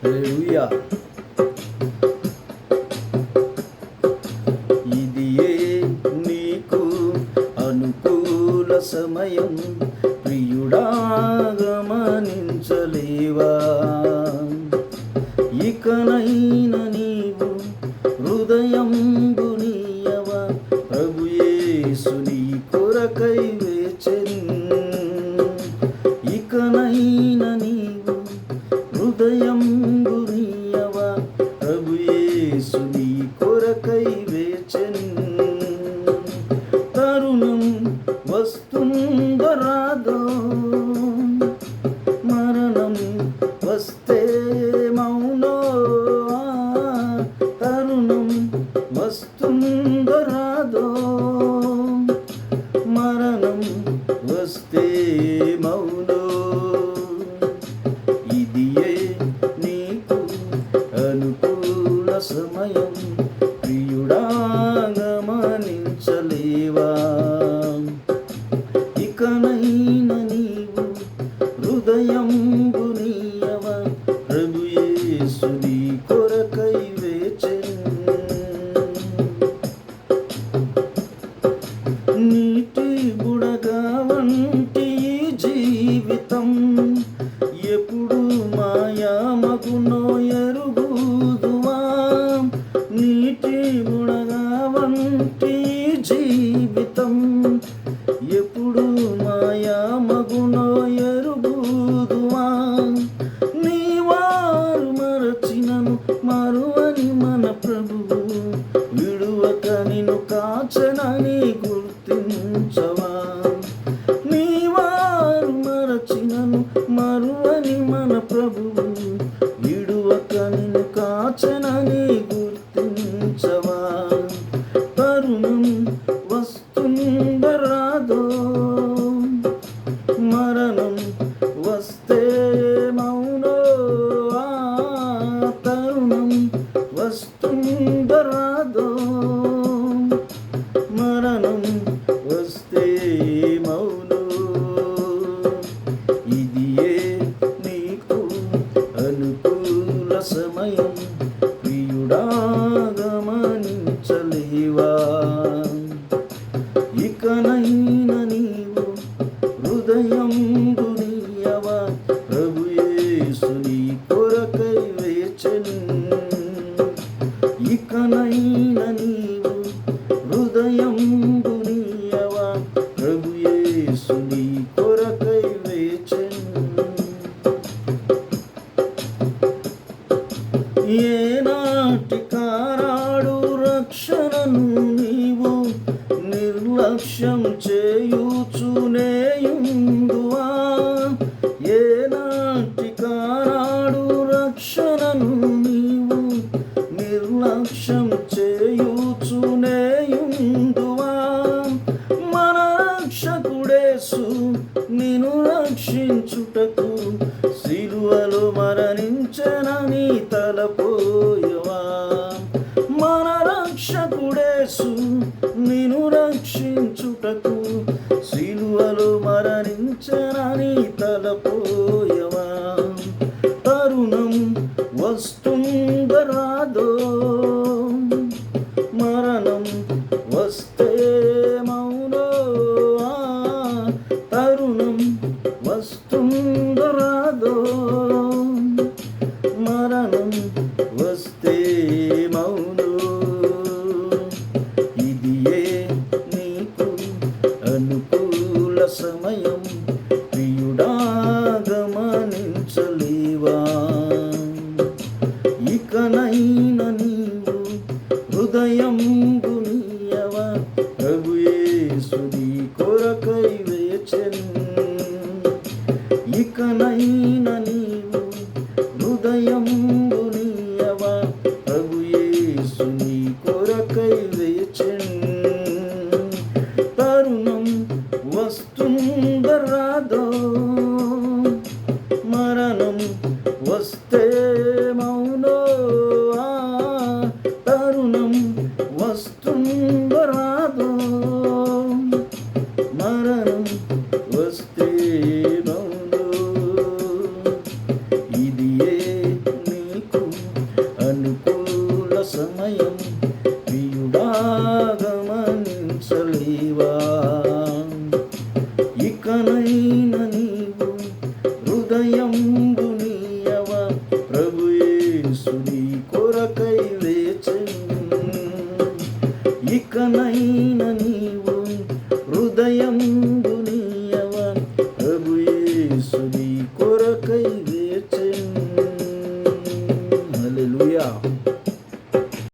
హల్లెలూయా. ఇదియే నీకు అనుకూల సమయం, ప్రియుడా గమనించలేవా? ఇకనైనా నీవు హృదయంబు నీయవా? ప్రభు యేసు నీ కొరకై వేచెను. ఇకనైనా నీవు హృదయంబు నీయవా? ప్రభు యేసు నీ కొరకై వేచెను. తరుణం వస్తుందో రాదో, మరణం వస్తే మౌనో. తరుణం వస్తుందో రాదో, మరణం వస్తే మౌనో. ఇదియే నీకు అనుకూల సమయం, ప్రియుడా గమనించలేవా? ఇకనైనా నీవు హృదయంబు నీయవా? ప్రభు యేసు నీ కొరకై వేచెను. నీటి బుడగ వంటి జీవితం ఎప్పుడు మాయామగునో ఎరుగుదువా? నీటి బుడగ వంటి జీవితం ఎప్పుడు మాయామగునో ఎరుగుదువా? నీ వారు మరచినను మరువని మన ప్రభువు, విడువక నిన్ను కాచనని గుర్తించవా? నీ వారు మరచినను మరువని మన ప్రభువు, విడువక నిన్ను కాచనని గుర్తించవా? తరుణం వస్తుందో రాదో, మరణం వస్తే మౌనో. తరుణం వస్తుందో రాదో, మరణం వస్తే మౌనో. ఇదియే నీకు అనుకూల సమయం, ప్రియుడా గమనించలేవా? ఇకనైనా నీవు హృదయంబు నీయవా? ప్రభు యేసు నీ కొరకై వేచెను. ఇకనైనా నీవు హృదయంబు నీయవా? ప్రభు యేసు నీ కొరకై వేచెను. ఏనాటి కారాడు రక్షణను నీవు నిర్లక్ష్యం చేయుచునేయుందువా? ఏనాటి కారాడు రక్షణను నీవు నిర్లక్ష్యం చేయుచునేయుందువా? మన రక్షకుడేసు నిన్ను రక్షించుటకు సిలువలో మరణించెనని తలపోయవా? మన రక్షకుడేసు నిన్ను రక్షించుటకు సిలువలో మరణించెనని తలపోయవా? తరుణం వస్తుందో రాదో, మరణం వస్తే మౌనో. తరుణం వస్తుందో రాదో, మరణం వస్తే మౌనో. ఇదియే నీకు అనుకూల సమయం, ప్రియుడా గమనించలేవా? ఇకనైనా నీవు హృదయంబు నీయవా? ప్రభు యేసు నీ కొరకై వేచెను. ఇకనైనా నీవు హృదయంబు నీయవా? ప్రభు యేసు నీ కొరకై వేచెను. తరుణం వస్తుందో రాదో, మరణం వస్తే మౌనో. తరుణం వస్తుందో రాదో, మరణం వస్తే దేవా ఇకనైనా నీవు హృదయంబు నీయవ ప్రభు యేసు నీ